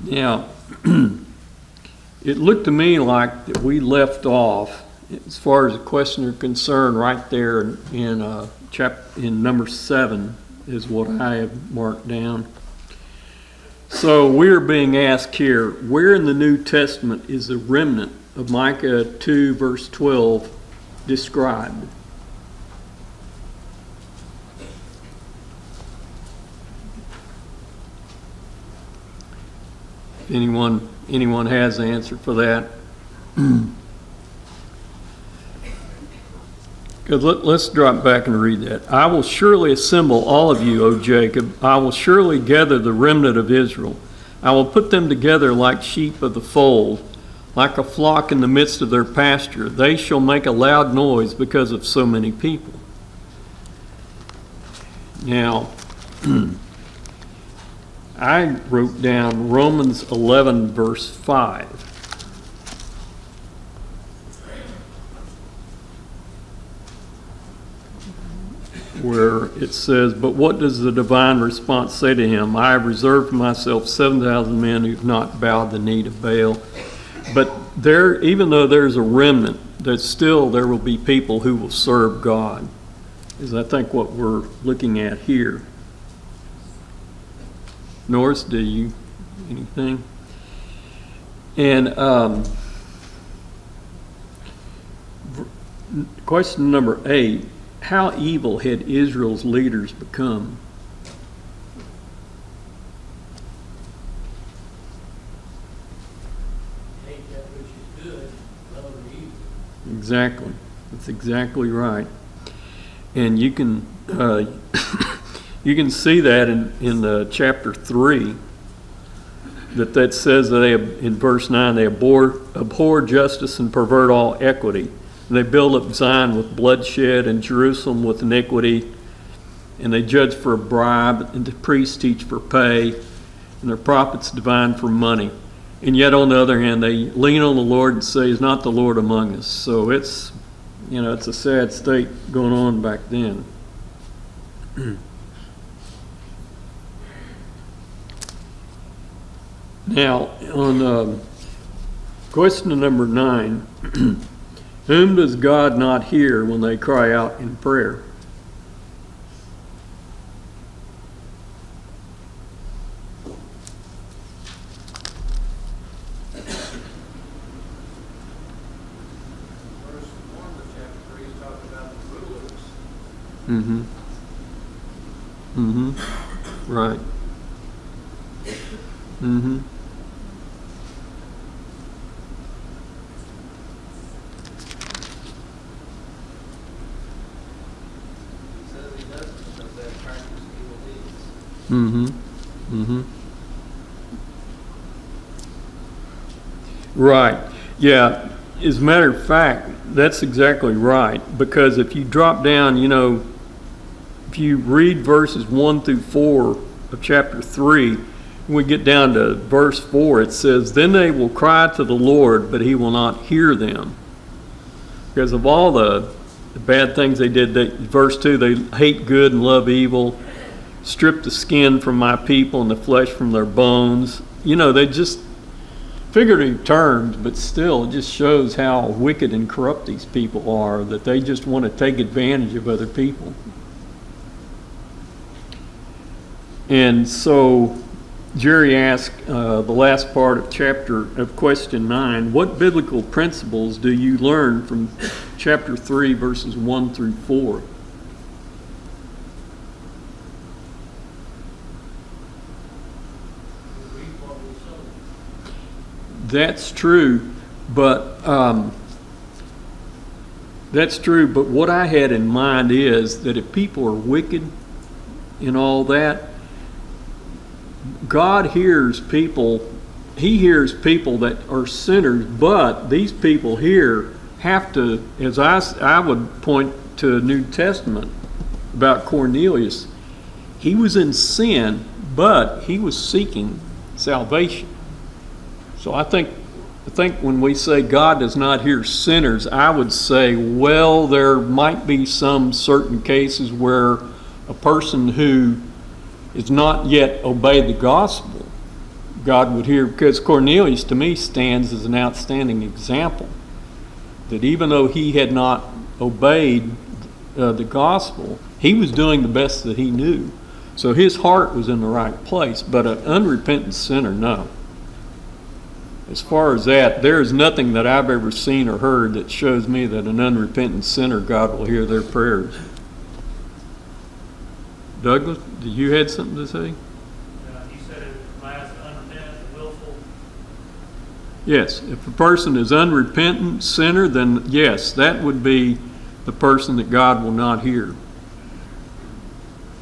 Now, it looked to me like that we left off, as far as the question are concerned, right there in number 7 is what I have marked down. So we're being asked here, where in the New Testament is the remnant of Micah 2 verse 12 described? If anyone has the answer for that? Good. Let's drop back and read that. I will surely assemble all of you, O Jacob. I will surely gather the remnant of Israel. I will put them together like sheep of the fold, like a flock in the midst of their pasture. They shall make a loud noise because of so many people. Now, I wrote down Romans 11 verse 5. Where it says, but what does the divine response say to him? I have reserved for myself 7,000 men who have not bowed the knee to Baal. But there, even though there's a remnant, there will be people who will serve God, is I think what we're looking at here. Norris, do you anything? And question number 8. How evil had Israel's leaders become? Hate that which is good, love evil. Exactly. That's exactly right. And you can you can see that in chapter 3 that says that in verse 9 they abhor justice and pervert all equity. They build up Zion with bloodshed and Jerusalem with iniquity, and they judge for a bribe, and the priests teach for pay, and their prophets divine for money. And yet on the other hand, they lean on the Lord and say, "Is not the Lord among us?" So it's a sad state going on back then. Now, on question number 9, whom does God not hear when they cry out in prayer? Verse 1 of chapter 3 is talking about the rulers. Mm-hmm. Mm-hmm. Right. Mm-hmm. Mm-hmm. Mm-hmm. Right. Yeah. As a matter of fact, that's exactly right. Because if you drop down, if you read verses 1 through 4 of chapter 3, when we get down to verse 4, it says, "Then they will cry to the Lord, but he will not hear them." Because of all the bad things they did. Verse 2, they hate good and love evil. Strip the skin from my people and the flesh from their bones. They just, figurative terms, but still, it just shows how wicked and corrupt these people are, that they just want to take advantage of other people. And so, Jerry asked the last part of question 9, what biblical principles do you learn from chapter 3, verses 1 through 4? That's true, but what I had in mind is that if people are wicked and all that, God hears people. He hears people that are sinners, but these people here have to, as I would point to the New Testament about Cornelius, he was in sin, but he was seeking salvation. So I think when we say God does not hear sinners, I would say, well, there might be some certain cases where a person who is not yet obeyed the gospel, God would hear, because Cornelius to me stands as an outstanding example that even though he had not obeyed the gospel, he was doing the best that he knew. So his heart was in the right place, but an unrepentant sinner, no. As far as that, there is nothing that I've ever seen or heard that shows me that an unrepentant sinner, God will hear their prayers. Douglas, did you had something to say? You said it last unrepentant, willful. Yes, if a person is unrepentant sinner, then yes, that would be the person that God will not hear.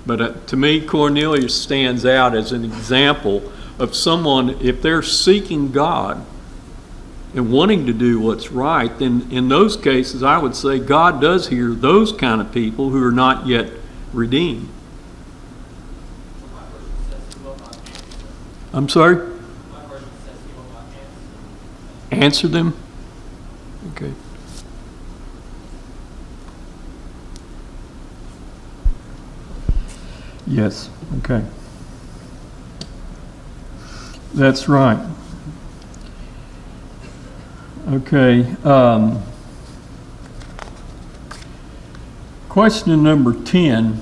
But to me, Cornelius stands out as an example of someone, if they're seeking God and wanting to do what's right, then in those cases, I would say God does hear those kind of people who are not yet redeemed. I'm sorry? Answer them? Okay. Yes, okay. That's right. Okay. Question number 10.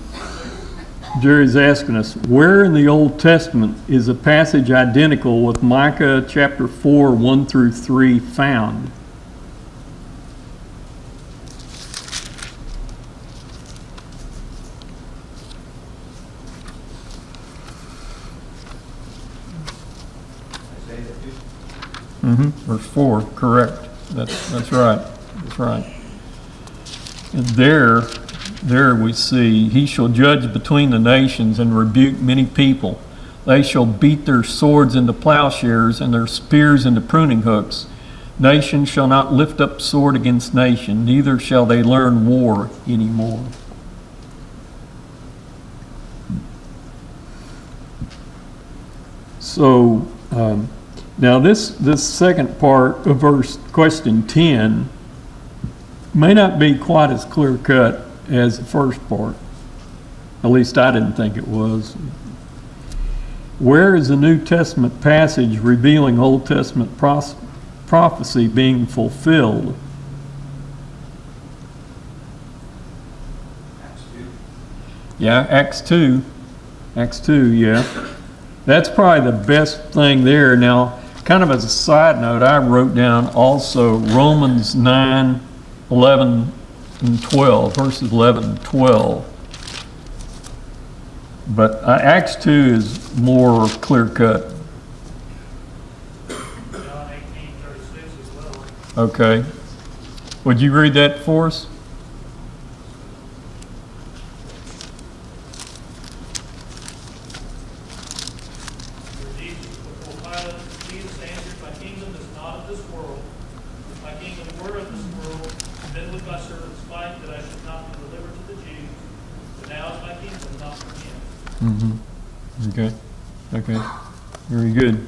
Jerry's asking us, where in the Old Testament is a passage identical with Micah chapter 4, 1 through 3 found? Verse 4, correct. That's right. That's right. And there we see, he shall judge between the nations and rebuke many people. They shall beat their swords into plowshares and their spears into pruning hooks. Nation shall not lift up sword against nation, neither shall they learn war anymore. So, now this second part of question 10 may not be quite as clear cut as the first part. At least I didn't think it was. Where is the New Testament passage revealing Old Testament prophecy being fulfilled? Acts 2. Yeah, Acts 2. Acts 2, yeah. That's probably the best thing there. Now, kind of as a side note, I wrote down also Romans 9, 11, and 12, verses 11 and 12. But Acts 2 is more clear-cut. John 18:36 as well. Okay. Would you read that for us? Jesus answered, my kingdom is not of this world. If my kingdom were of this world, then would my servants fight that I should not be delivered to the Jews. But now is my kingdom not from him. Okay. Okay. Very good.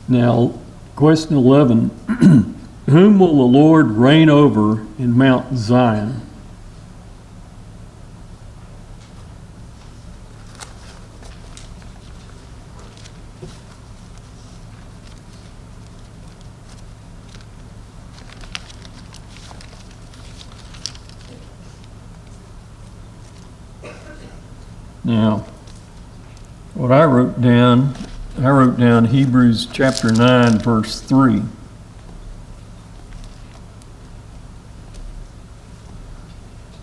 Now, question 11. Whom will the Lord reign over in Mount Zion? Now, what I wrote down Hebrews chapter 9, verse 3.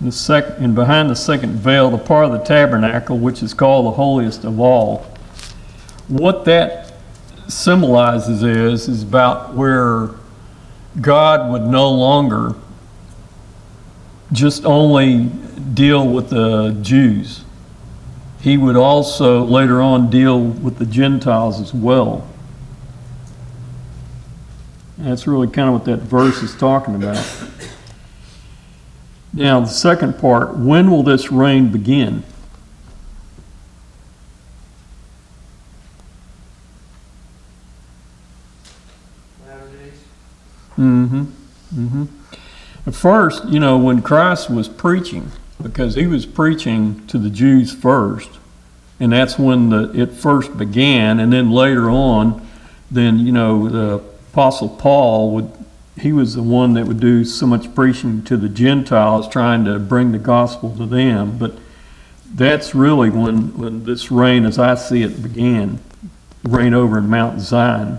And behind the second veil, the part of the tabernacle, which is called the holiest of all. What that symbolizes is about where God would no longer just only deal with the Jews. He would also later on deal with the Gentiles as well. And that's really kind of what that verse is talking about. Now, the second part, when will this reign begin? Latter days. At first, when Christ was preaching, because he was preaching to the Jews first, and that's when it first began, and then later on, then, the Apostle Paul he was the one that would do so much preaching to the Gentiles, trying to bring the gospel to them. But that's really when this reign, as I see it, began, reign over in Mount Zion.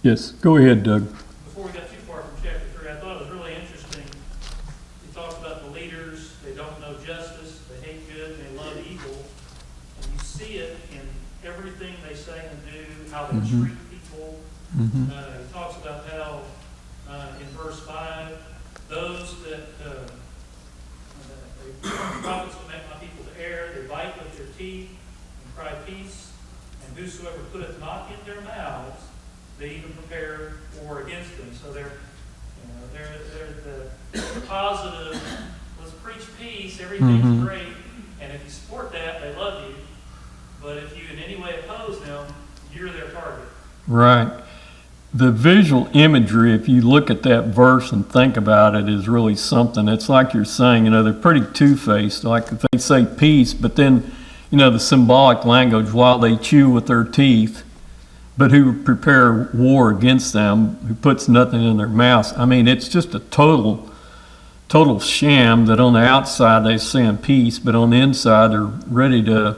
Yes, go ahead, Doug. Before we got too far from chapter 3, I thought it was really interesting. He talks about the leaders, they don't know justice, they hate good, and they love evil. And you see it in everything they say and do, how they treat people. Mm-hmm. He talks about how, in verse 5, those that prophets will make my people to err, they bite with their teeth and cry peace, and whosoever putteth not in their mouths, they even prepare war against them. So they're the positive, let's preach peace, everything's great, and if you support that, they love you. But if you in any way oppose them, you're their target. Right. The visual imagery, if you look at that verse and think about it, is really something. It's like you're saying, they're pretty two-faced. Like if they say peace, but then, the symbolic language, while they chew with their teeth, but who prepare war against them, who puts nothing in their mouths. I mean, it's just a total sham that on the outside they're saying peace, but on the inside they're ready to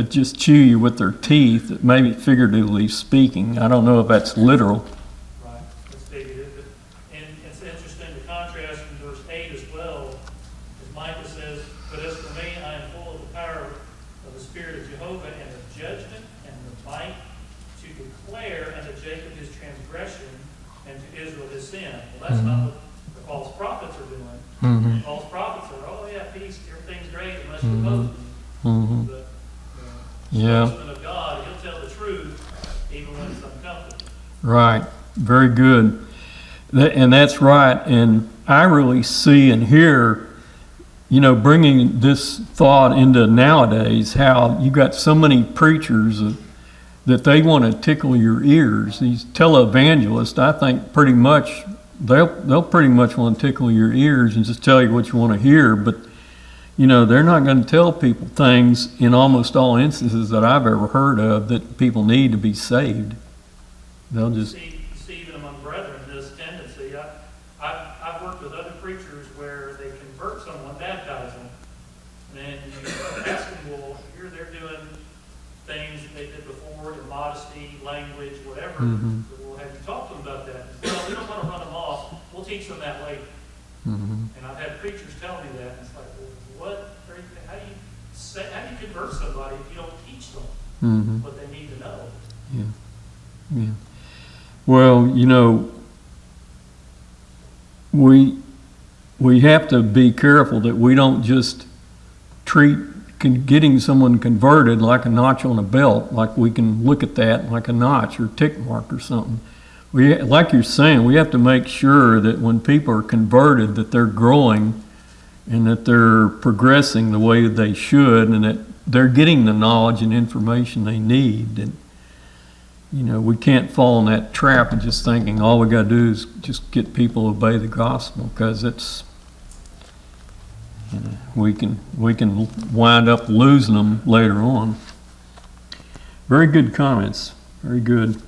just chew you with their teeth, maybe figuratively speaking. I don't know if that's literal. Right, that's figurative. And it's interesting to contrast in verse 8 as well, as Micah says, but as for me, I am full of the power of the Spirit of Jehovah and of judgment and the might to declare unto Jacob his transgression and to Israel his sin. Well, that's not what the false prophets are doing. The false prophets are, oh yeah, peace, everything's great unless you oppose me. But spokesman of God, he'll tell the truth even when it's uncomfortable. Right. Very good. And that's right. And I really see and hear, bringing this thought into nowadays, how you got so many preachers that they want to tickle your ears. These televangelists, I think pretty much, they'll pretty much want to tickle your ears and just tell you what you want to hear. But, they're not going to tell people things in almost all instances that I've ever heard of that people need to be saved. They'll just... See even among brethren, this tendency. I've worked with other preachers where they convert someone, baptize them, and then you ask them, well, here they're doing things that they did before, immodesty, language, whatever. Well, have you talked to them about that? Well, we don't want to run them off. We'll teach them that later. And I've had preachers tell me that, and it's like, well, how do you convert somebody if you don't teach them what they need to know? Yeah. Well, we have to be careful that we don't just treat getting someone converted like a notch on a belt, like we can look at that like a notch or tick mark or something. Like you're saying, we have to make sure that when people are converted that they're growing and that they're progressing the way they should and that they're getting the knowledge and information they need. And, we can't fall in that trap of just thinking all we got to do is just get people to obey the gospel, because it's, we can wind up losing them later on. Very good comments. Very good.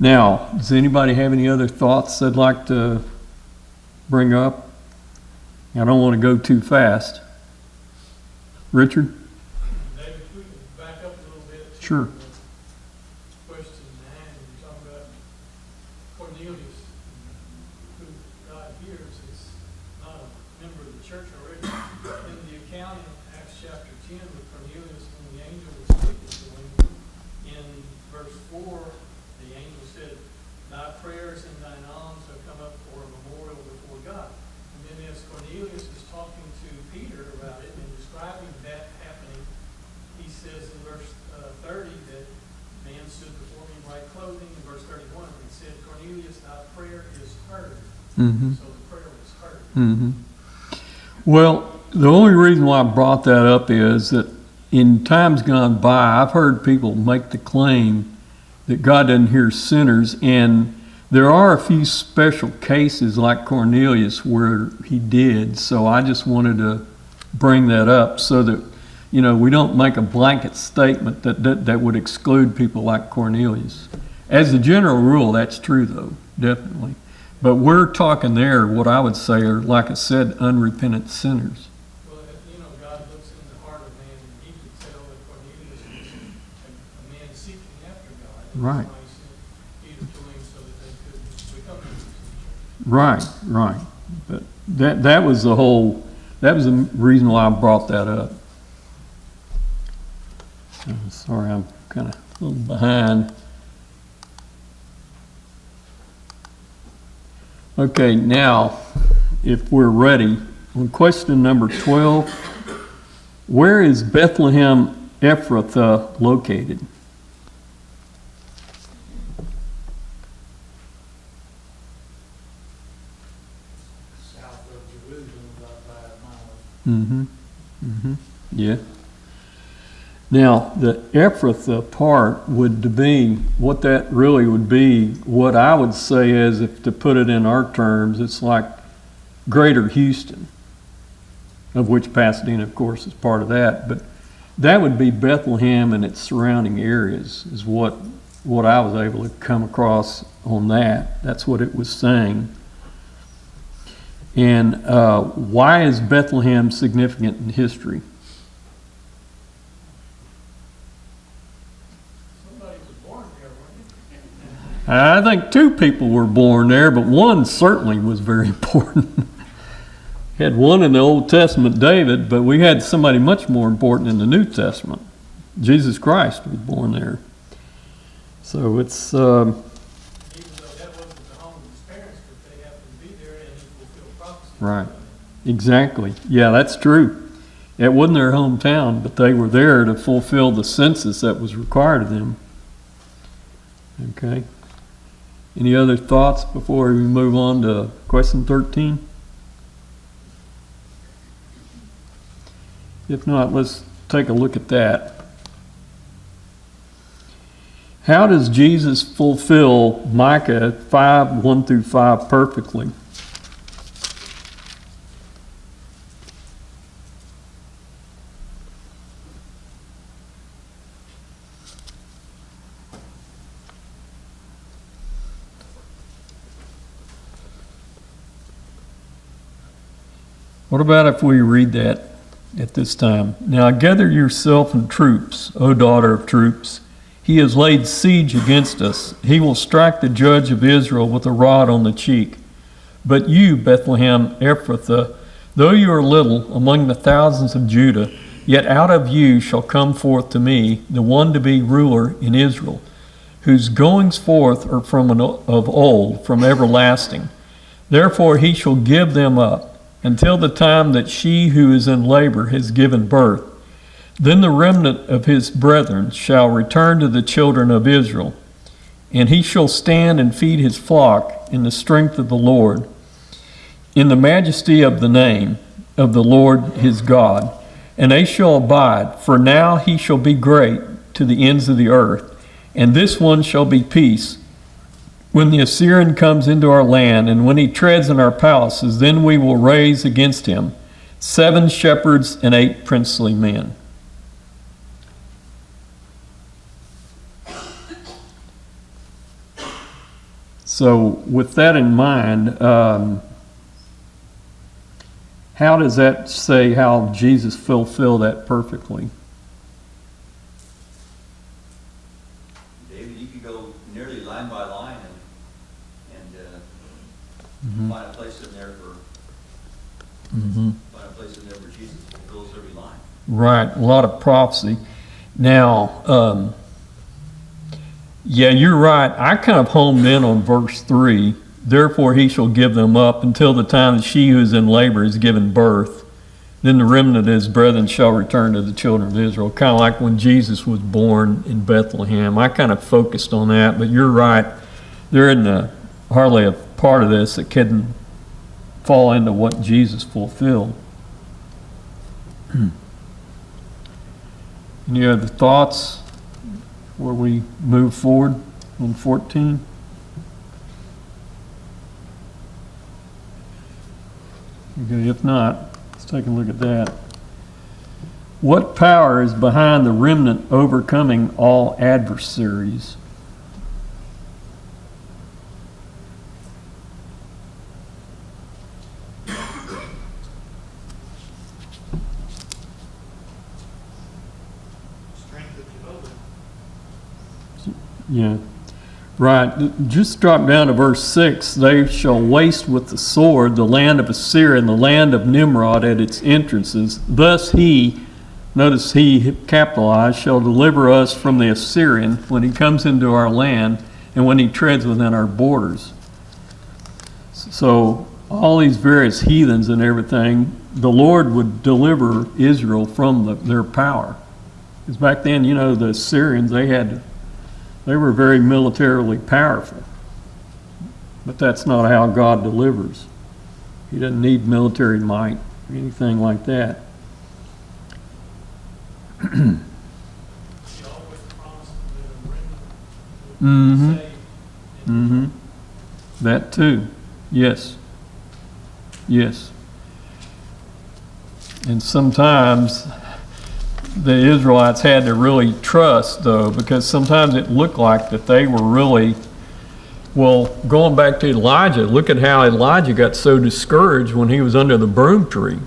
Now, does anybody have any other thoughts they'd like to bring up? I don't want to go too fast. Richard? Maybe if we can back up a little bit. Sure. Question 9, you're talking about Cornelius, who God hears is not a member of the church already. In the account in Acts chapter 10 with Cornelius, when the angel was speaking to him, in verse 4, the angel said, thy prayers and thine alms have come up for a memorial before God. And then as Cornelius is talking to Peter about it and describing that happening, he says in verse 30 that man stood before me in white clothing. In verse 31, it said, Cornelius, thy prayer is heard. So the prayer was heard. Well, the only reason why I brought that up is that, in times gone by, I've heard people make the claim that God doesn't hear sinners, and there are a few special cases like Cornelius where he did. So I just wanted to bring that up so that, you know, we don't make a blanket statement that would exclude people like Cornelius. As a general rule, that's true, though, definitely. But we're talking there, what I would say are, like I said, unrepentant sinners. Well, you know, God looks in the heart of man, and he could tell that Cornelius was a man seeking after God. And Right. that's why he sent Peter to him so that they could become members. Right, right. But that was the reason why I brought that up. Sorry, I'm kind of a little behind. Okay, now, if we're ready, on question number 12, where is Bethlehem Ephrathah located? South of Jerusalem, about 5 miles. Mm-hmm. Mm-hmm. Yeah. Now, the Ephrathah part would be, what that really would be, what I would say is, if to put it in our terms, it's like Greater Houston, of which Pasadena, of course, is part of that. But that would be Bethlehem and its surrounding areas, is what I was able to come across on that. That's what it was saying. And why is Bethlehem significant in history? I think 2 people were born there, but one certainly was very important. Had one in the Old Testament, David, but we had somebody much more important in the New Testament. Jesus Christ was born there. So it's... Even though that wasn't the home of his parents, but they happened to be there and he fulfilled prophecy. Right. Exactly. Yeah, that's true. It wasn't their hometown, but they were there to fulfill the census that was required of them. Okay. Any other thoughts before we move on to question 13? If not, let's take a look at that. How does Jesus fulfill Micah 5:1-5 perfectly? What about if we read that at this time? Now gather yourself in troops, O daughter of troops. He has laid siege against us. He will strike the judge of Israel with a rod on the cheek. But you, Bethlehem Ephrathah, though you are little among the thousands of Judah, yet out of you shall come forth to me the one to be ruler in Israel, whose goings forth are of old, from everlasting. Therefore he shall give them up until the time that she who is in labor has given birth. Then the remnant of his brethren shall return to the children of Israel, and he shall stand and feed his flock in the strength of the Lord, in the majesty of the name of the Lord his God. And they shall abide, for now he shall be great to the ends of the earth. And this one shall be peace. When the Assyrian comes into our land, and when he treads in our palaces, then we will raise against him 7 shepherds and 8 princely men. So with that in mind, how does that say how Jesus fulfilled that perfectly? David, you could go nearly line by line and find a place in there for Jesus fulfills every line. Right, a lot of prophecy. Now, yeah, you're right. I kind of homed in on verse 3. Therefore he shall give them up until the time that she who is in labor is given birth. Then the remnant of his brethren shall return to the children of Israel. Kind of like when Jesus was born in Bethlehem. I kind of focused on that, but you're right. There isn't hardly a part of this that couldn't fall into what Jesus fulfilled. Any other thoughts before we move forward on 14? Okay, if not, let's take a look at that. What power is behind the remnant overcoming all adversaries? Strength of Jehovah. Yeah, right. Just drop down to verse 6. They shall waste with the sword the land of Assyria and the land of Nimrod at its entrances. Thus he, notice he capitalized, shall deliver us from the Assyrian when he comes into our land and when he treads within our borders. So all these various heathens and everything, the Lord would deliver Israel from their power. Because back then, you know, the Assyrians, they were very militarily powerful. But that's not how God delivers. He doesn't need military might or anything like that. He always promised that a remnant would be saved. Mm-hmm. That too. Yes. Yes. And sometimes the Israelites had to really trust, though, because sometimes it looked like that they were really, well, going back to Elijah, look at how Elijah got so discouraged when he was under the broom tree.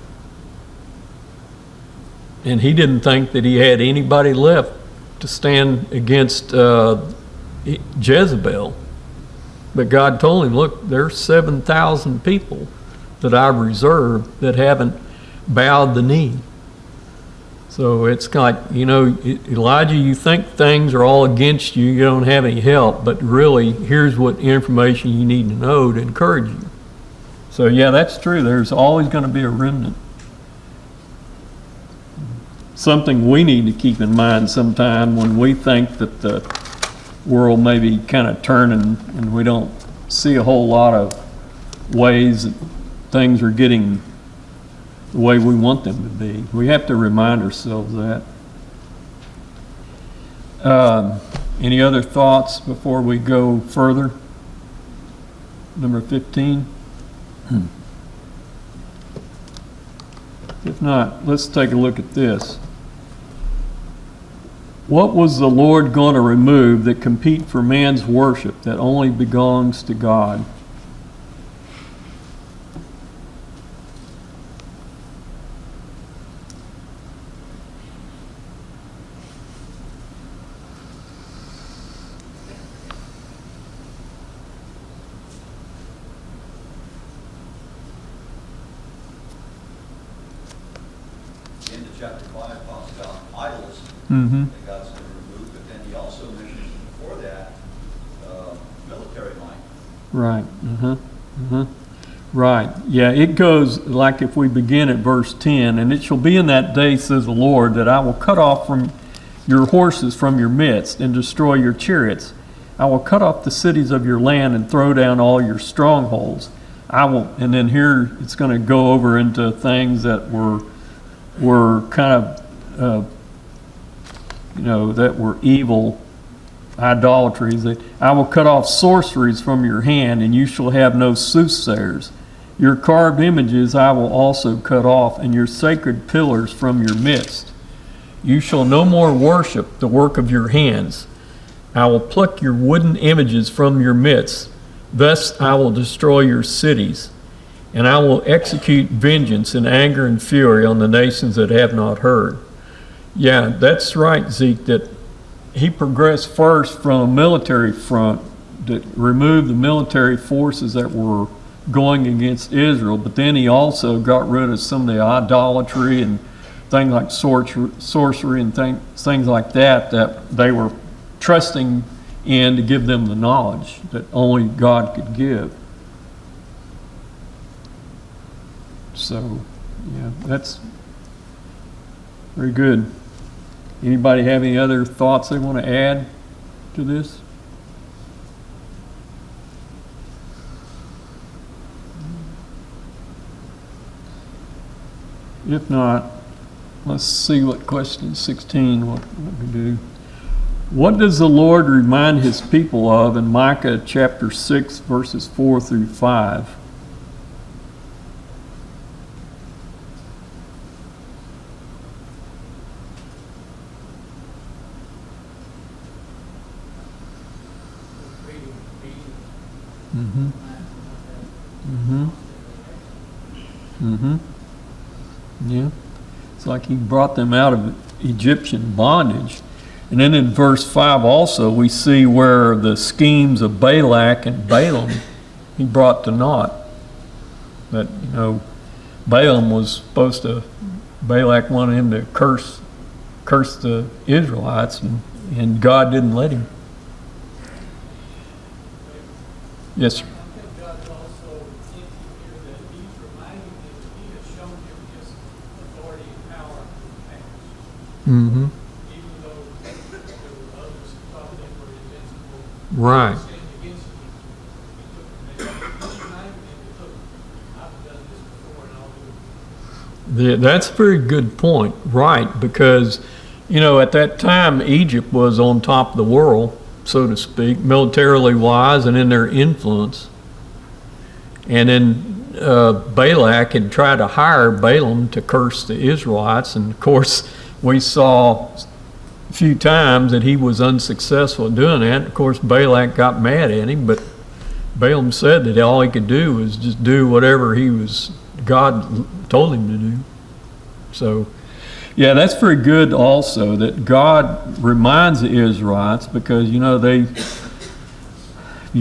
And he didn't think that he had anybody left to stand against Jezebel. But God told him, look, there's 7,000 people that I've reserved that haven't bowed the knee. So it's like, you know, Elijah, you think things are all against you, you don't have any help, but really, here's what information you need to know to encourage you. So yeah, that's true. There's always going to be a remnant. Something we need to keep in mind sometime when we think that the world may be kind of turning and we don't see a whole lot of ways that things are getting the way we want them to be. We have to remind ourselves that. Any other thoughts before we go further? Number 15? If not, let's take a look at this. What was the Lord going to remove that compete for man's worship that only belongs to God? Into chapter 5 talks about idols Mm-hmm. that God's going to remove, but then he also mentions before that military might. Right. Uh-huh. Uh-huh. Right. Yeah, it goes like if we begin at verse 10, and it shall be in that day, says the Lord, that I will cut off from your horses from your midst and destroy your chariots. I will cut off the cities of your land and throw down all your strongholds. I will, and then here it's going to go over into things that were kind of, that were evil idolatries. I will cut off sorceries from your hand, and you shall have no soothsayers. Your carved images I will also cut off, and your sacred pillars from your midst. You shall no more worship the work of your hands. I will pluck your wooden images from your midst. Thus I will destroy your cities, and I will execute vengeance in anger and fury on the nations that have not heard. Yeah, that's right, Zeke, that he progressed first from a military front that removed the military forces that were going against Israel, but then he also got rid of some of the idolatry and things like sorcery and things like that they were trusting in to give them the knowledge that only God could give. So, yeah, that's very good. Anybody have any other thoughts they want to add to this? If not, Let's see what question 16, what we do. What does the Lord remind his people of in Micah chapter 6, verses 4 through 5? Mm-hmm. Mm-hmm. Mm-hmm. Yeah. It's like he brought them out of Egyptian bondage. And then in verse 5 also we see where the schemes of Balak and Balaam he brought to naught. That, Balaam was supposed to, Balak wanted him to curse the Israelites, and God didn't let him. Yes, sir. I think God's also hinting here that he's reminding them that he has shown them his authority and power in the past. Mm-hmm. Even though there were others who thought they were invincible, Right. standing against him, he took them down. He's reminding them that, look, I've done this before and I'll do it. That's a very good point, right? Because, at that time, Egypt was on top of the world, so to speak, militarily wise and in their influence. And then Balak had tried to hire Balaam to curse the Israelites. And of course, we saw a few times that he was unsuccessful in doing that. Of course, Balak got mad at him, but Balaam said that all he could do was just do whatever God told him to do. So, yeah, that's very good also that God reminds the Israelites because, you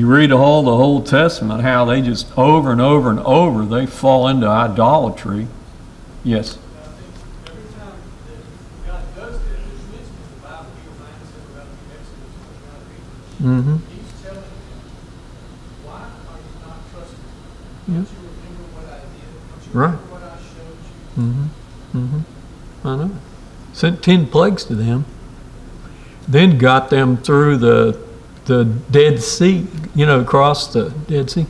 read the whole Testament, how they just over and over and over, they fall into idolatry. Yes. And I think every time that God does that, it's mentioned in the Bible, he reminds them about the Exodus and the God reasons. Mm-hmm. He's telling them, why are you not trusting me? Yeah. Don't you remember what I did? Don't you Right. remember what I showed you? Mm-hmm. Mm-hmm. I know. Sent 10 plagues to them. Then got them through the Dead Sea, across the Dead Sea.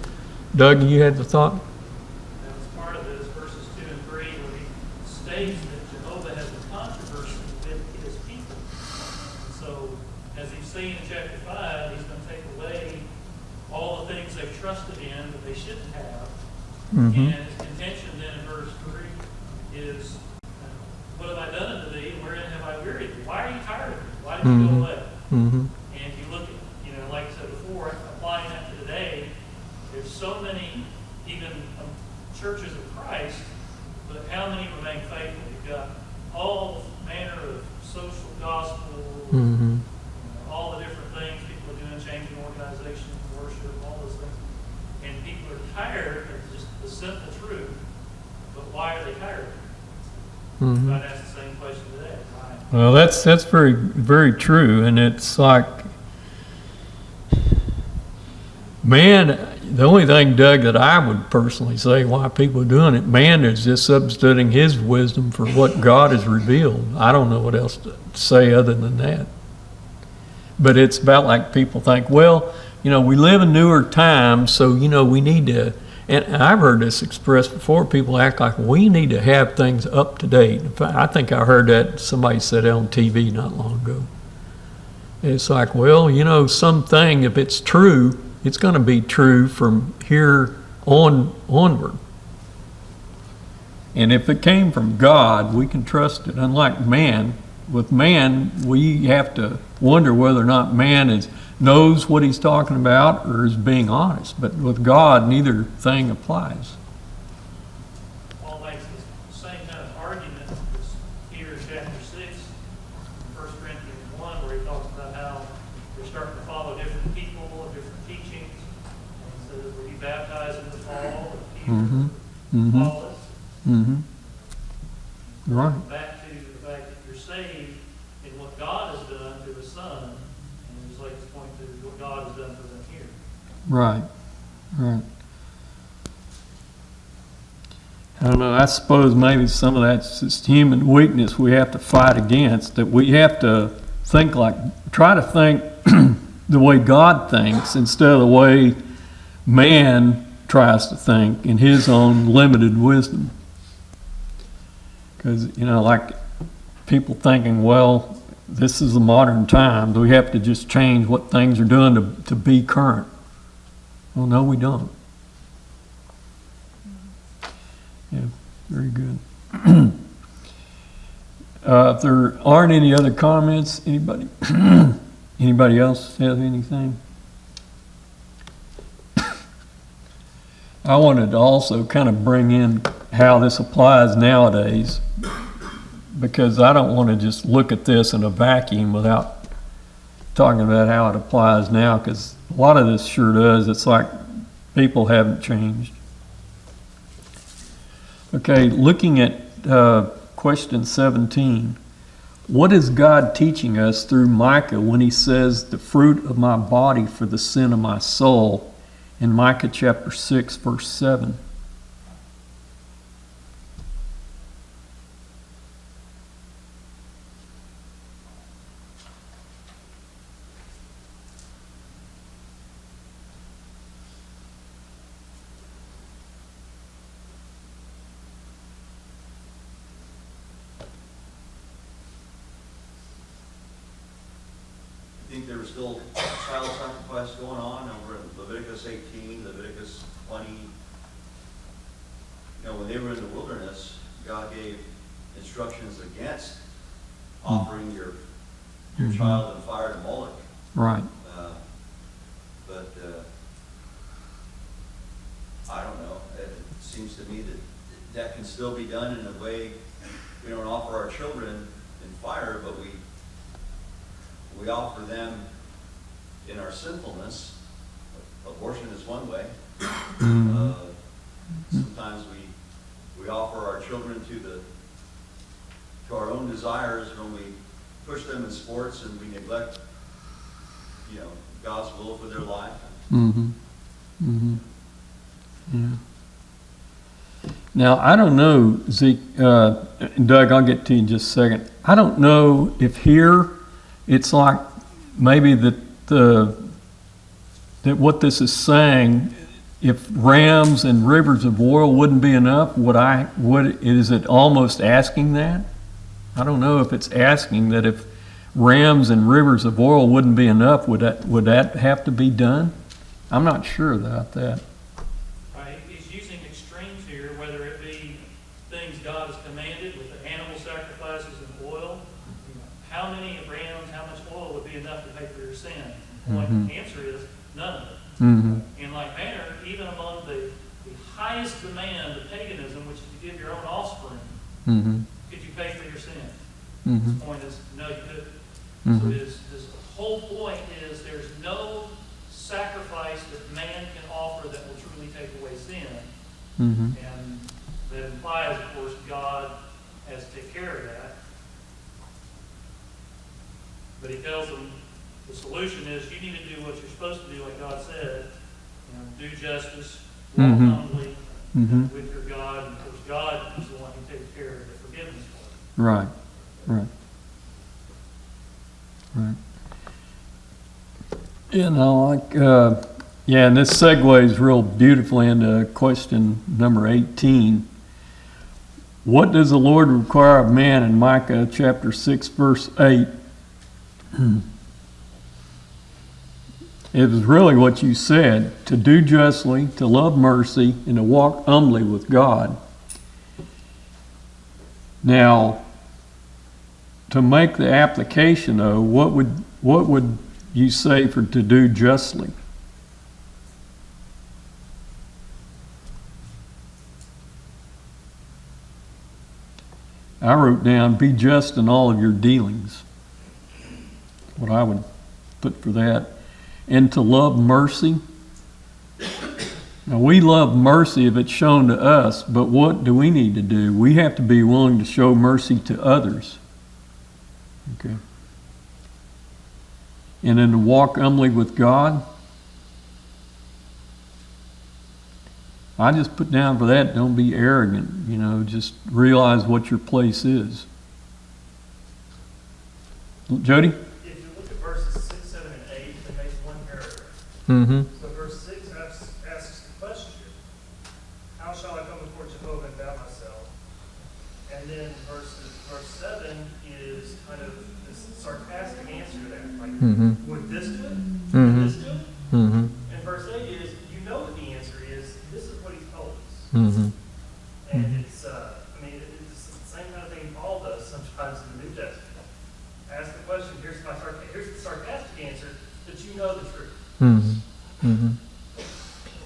Doug, you had the thought? That was part of this, verses 2 and 3, where he states that Jehovah has a controversy with his people. And so, as he's seen in chapter 5, he's going to take away all the things they've trusted in that they shouldn't have. Mm-hmm. And his contention then in verse 3 is, what have I done unto thee, and wherein have I wearied thee? Why are you tired of me? Why did you go away? Mm-hmm. And if you look at, like I said before, applying that to today, there's so many, even churches of Christ, but how many remain faithful? You've got all manner of social gospel, Mm-hmm. all the different things people are doing, changing organizations, worship, all those things. And people are tired of just the simple truth, but why are they tired? Mm-hmm. I'd ask the same question today. Why? Well, that's very, very true, and it's like, man, the only thing, Doug, that I would personally say why people are doing it, man is just substituting his wisdom for what God has revealed. I don't know what else to say other than that. But it's about like people think, well, we live in newer times, so, we need to, and I've heard this expressed before, people act like we need to have things up to date. In fact, I think I heard that somebody said it on TV not long ago. It's like, well, something, if it's true, it's going to be true from here onward. And if it came from God, we can trust it. Unlike man, with man, we have to wonder whether or not man knows what he's talking about or is being honest. But with God, neither thing applies. Paul makes the same kind of argument as here in chapter 6, in 1 Corinthians 1, where he talks about how they're starting to follow different people and different teachings. And so that we'll be baptized in the fall, and Peter, Mm-hmm. Mm-hmm. Apollos. Mm-hmm. Right. Back to the fact that you're saved in what God has done through the Son, and just like to point to what God has done for them here. Right. Right. I don't know. I suppose maybe some of that's just human weakness we have to fight against. That we have to try to think the way God thinks instead of the way man tries to think in his own limited wisdom. Because, like people thinking, well, this is the modern times. We have to just change what things are doing to be current. Well, no, we don't. Yeah, very good. If there aren't any other comments, anybody else have anything? I wanted to also kind of bring in how this applies nowadays, because I don't want to just look at this in a vacuum without talking about how it applies now, because a lot of this sure does. It's like people haven't changed. Okay, looking at question 17, what is God teaching us through Micah when he says, the fruit of my body for the sin of my soul, in Micah chapter 6, verse 7? I think there was still child sacrifice going on over in Leviticus 18, Leviticus 20. You know, when they were in the wilderness, God gave instructions against offering your child in fire to Moloch. Right. But I don't know. It seems to me that that can still be done in a way. We don't offer our children in fire, but we offer them in our sinfulness. Abortion is one way. Sometimes we offer our children to our own desires when we push them in sports and we neglect, God's will for their life. Yeah. Now, I don't know, Zeke, Doug, I'll get to you in just a second. I don't know if here it's like maybe that what this is saying, if rams and rivers of oil wouldn't be enough, is it almost asking that? I don't know if it's asking that if rams and rivers of oil wouldn't be enough, would that have to be done? I'm not sure about that. He's using extremes here, whether it be things God has commanded with the animal sacrifices and oil. How many rams, how much oil would be enough to pay for your sin? The answer is none of it. In like manner, even among the highest demand of paganism, which is to give your own offspring, could you pay for your sin? His point is, no, you couldn't. So his whole point is there's no sacrifice that man can offer that will truly take away sin. And that implies, of course, God has to take care of that. But he tells them the solution is you need to do what you're supposed to do, like God said. Do justice, walk humbly with your God, and of course God is the one who takes care of the forgiveness part. Right. And this segues real beautifully into question number 18. What does the Lord require of man in Micah chapter 6, verse 8? It was really what you said, to do justly, to love mercy, and to walk humbly with God. Now, to make the application, though, what would you say to do justly? I wrote down, be just in all of your dealings. What I would put for that. And to love mercy. Now, we love mercy if it's shown to us, but what do we need to do? We have to be willing to show mercy to others. Okay. And then to walk humbly with God. I just put down for that, don't be arrogant, just realize what your place is. Jody? If you look at verses 6, 7, and 8, it makes one paragraph. So verse 6 asks the question, how shall I come before Jehovah and bow myself? And then verse verse 7 is kind of this sarcastic answer to that. Like, Mm-hmm. would this do it? Mhm. Would this do it? Mm-hmm. And verse 8 is, you know what the answer is. This is what he's told us. Mm-hmm. And it's, I mean, it's the same kind of thing Paul does sometimes in the New Testament. Ask the question, here's the sarcastic answer, but you know the truth. Mm-hmm. Mm-hmm.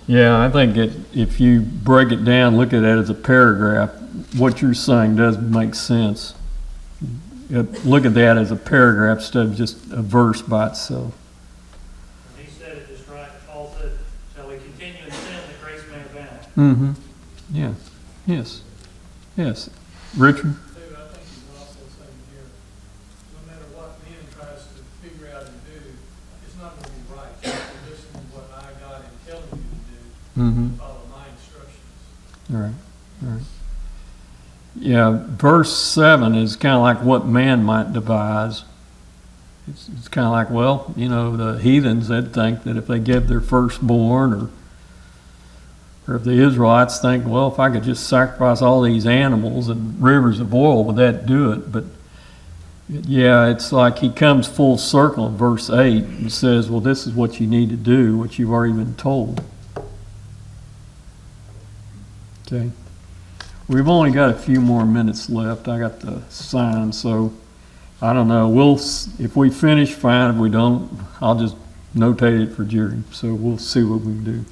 Yeah, I think if you break it down, look at it as a paragraph, what you're saying does make sense. Look at that as a paragraph instead of just a verse by itself. And he said it just right. Paul said, shall we continue in sin that grace may abound? Mm-hmm. Yeah. Yes. Yes. Richard? David, I think he's also saying here, no matter what man tries to figure out and do, it's not going to be right. You have to listen to what I, God, am telling you to do, Mm-hmm. follow my instructions. All right. All right. Yeah, verse 7 is kind of like what man might devise. It's kind of like, well, you know, the heathens, they'd think that if they give their firstborn, or if the Israelites think, well, if I could just sacrifice all these animals and rivers of oil, would that do it? But yeah, it's like he comes full circle in verse 8 and says, well, this is what you need to do, what you've already been told. Okay. We've only got a few more minutes left. I got the sign, so I don't know. If we finish, fine. If we don't, I'll just notate it for Jerry. So we'll see what we can do.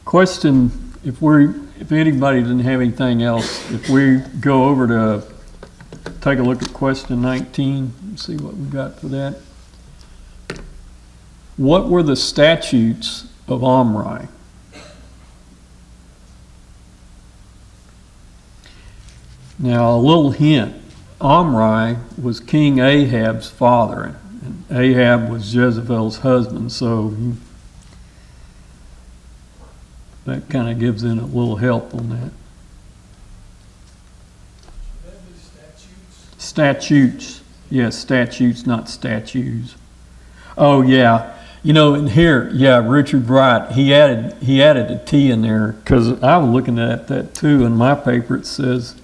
Question: if anybody doesn't have anything else, if we go over to take a look at question 19, and see what we got for that. What were the statutes of Omri? Now, a little hint. Omri was King Ahab's father, and Ahab was Jezebel's husband, so that kind of gives in a little help on that. Should that be statutes? Statutes. Yes, statutes, not statues. Oh, yeah. You know, in here, yeah, Richard Wright, he added a T in there, because I was looking at that too. In my paper, it says,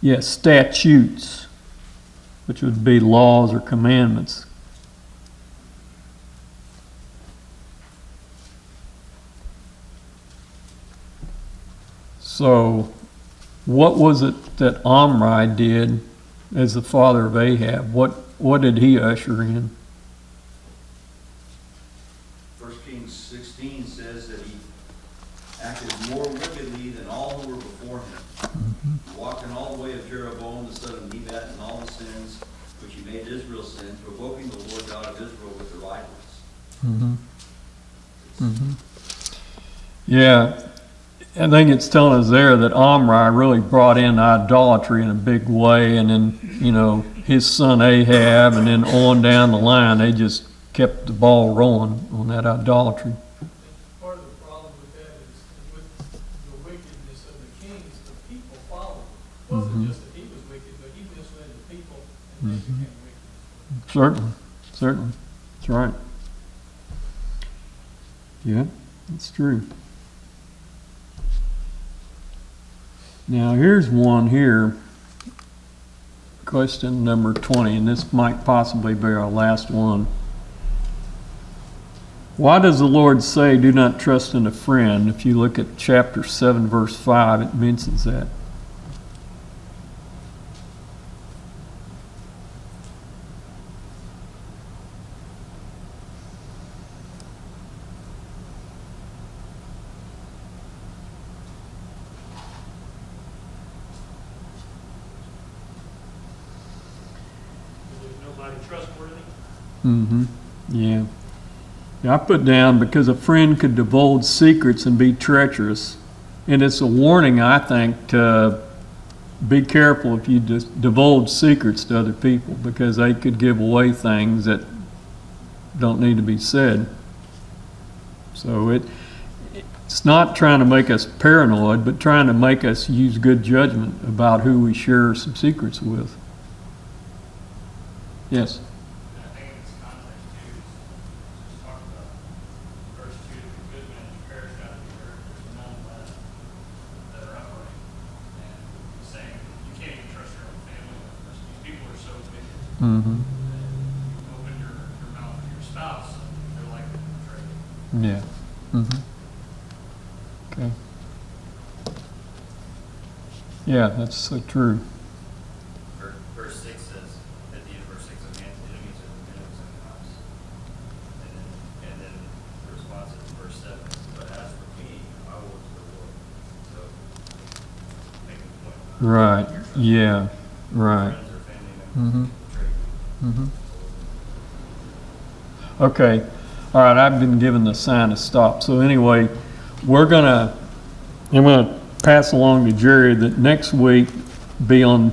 yes, statutes, which would be laws or commandments. So, what was it that Omri did as the father of Ahab? What did he usher in? 1 Kings 16 says that he acted more wickedly than all who were before him. He walked in all the way of Jeroboam, the son of Nebat, and all the sins which he made Israel sin, provoking the Lord God of Israel with their idols. Mm-hmm. Mm-hmm. Yeah, I think it's telling us there that Omri really brought in idolatry in a big way, and then, you know, his son Ahab, and then on down the line, they just kept the ball rolling on that idolatry. Part of the problem with that is with the wickedness of the kings, the people followed him. It wasn't just that he was wicked, but he misled the people and they became wicked. Certainly. That's right. Yeah, that's true. Now, here's one here. Question number 20, and this might possibly be our last one. Why does the Lord say, do not trust in a friend? If you look at chapter 7, verse 5, it mentions that. There's nobody trustworthy. Mm-hmm. Yeah. I put down because a friend could divulge secrets and be treacherous. And it's a warning, I think, to be careful if you just divulge secrets to other people, because they could give away things that don't need to be said. So it's not trying to make us paranoid, but trying to make us use good judgment about who we share some secrets with. Yes? And I think in this context too, is just talking about verse 2, the Goodman and perish out of the earth, there's none left that are upright. And he's saying you can't even trust your own family. Mm-hmm. Open your mouth to your spouse, they're likely to betray you. Yeah. Mm-hmm. Okay. Yeah, that's so true. Verse 6 says, at the end of verse 6, a man's enemies are the men of his own house. And then the response is verse 7, but as for me, I will to the Lord. So, making the point. Right. Yeah. Right. Friends or family Mhm. members betray you. Mm-hmm. Okay. All right. I've been given the sign to stop. So anyway, I'm gonna pass along to Jerry that next week be on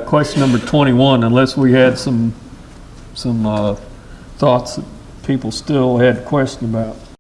question number 21, unless we had some thoughts that people still had a question about.